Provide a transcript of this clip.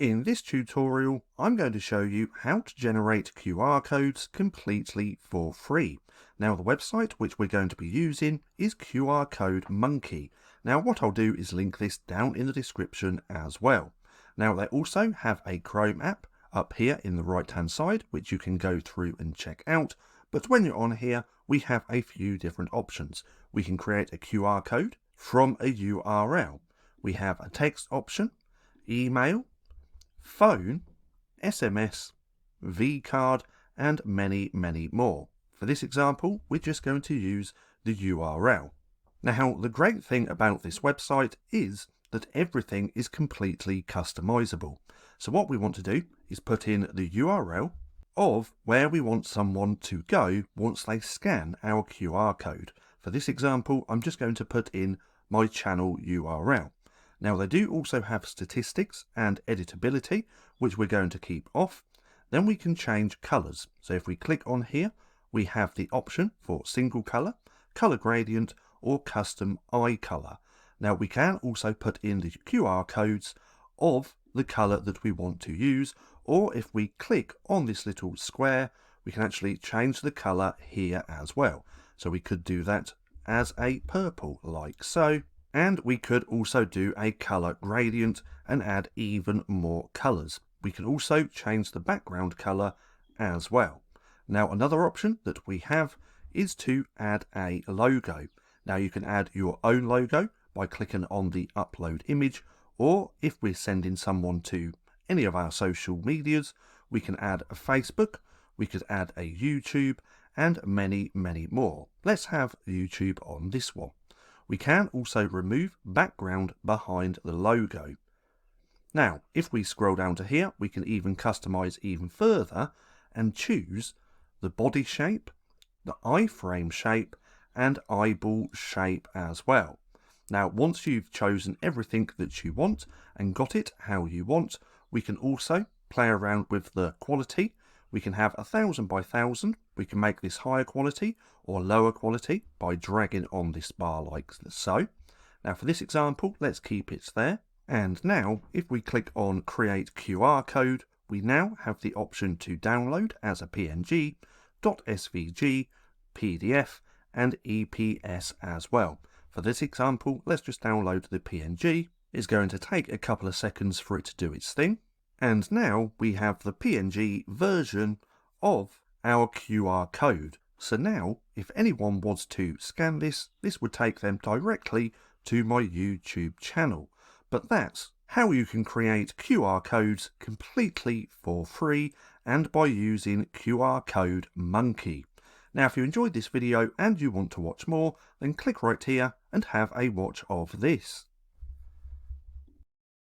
In this tutorial, I'm going to show you how to generate QR codes completely for free. Now the website which we're going to be using is QR Code Monkey. Now what I'll do is link this down in the description as well. Now they also have a Chrome app up here in the right hand side which you can go through and check out. But when you're on here, we have a few different options. We can create a QR code from a URL. We have a text option, email, phone, SMS, vCard, and many more. For this example, we're just going to use the URL. Now, the great thing about this website is that everything is completely customizable. So what we want to do is put in the URL of where we want someone to go once they scan our QR code. For this example, I'm just going to put in my channel URL. Now they do also have statistics and editability, which we're going to keep off. Then we can change colors. So if we click on here, we have the option for single color, color gradient, or custom eye color. Now we can also put in the QR codes of the color that we want to use, or if we click on this little square, we can actually change the color here as well. So we could do that as a purple, like so. And we could also do a color gradient and add even more colors. We can also change the background color as well. Now another option that we have is to add a logo. Now you can add your own logo by clicking on the upload image, or if we're sending someone to any of our social medias, we can add a Facebook, we could add a YouTube, and many more. Let's have YouTube on this one. We can also remove background behind the logo. Now, if we scroll down to here, we can even customize even further and choose the body shape, the iframe shape, and eyeball shape as well. Now, once you've chosen everything that you want and got it how you want, we can also play around with the quality. We can have 1000 by 1000. We can make this higher quality or lower quality by dragging on this bar like so. Now for this example, let's keep it there. And now if we click on create QR code, we now have the option to download as a PNG, .svg, PDF, and EPS as well. For this example, let's just download the PNG. It's going to take a couple of seconds for it to do its thing. And now we have the PNG version of our QR code. So now, if anyone wants to scan this, this would take them directly to my YouTube channel. But that's how you can create QR codes completely for free and by using QR Code Monkey. Now, if you enjoyed this video and you want to watch more, then click right here and have a watch of this.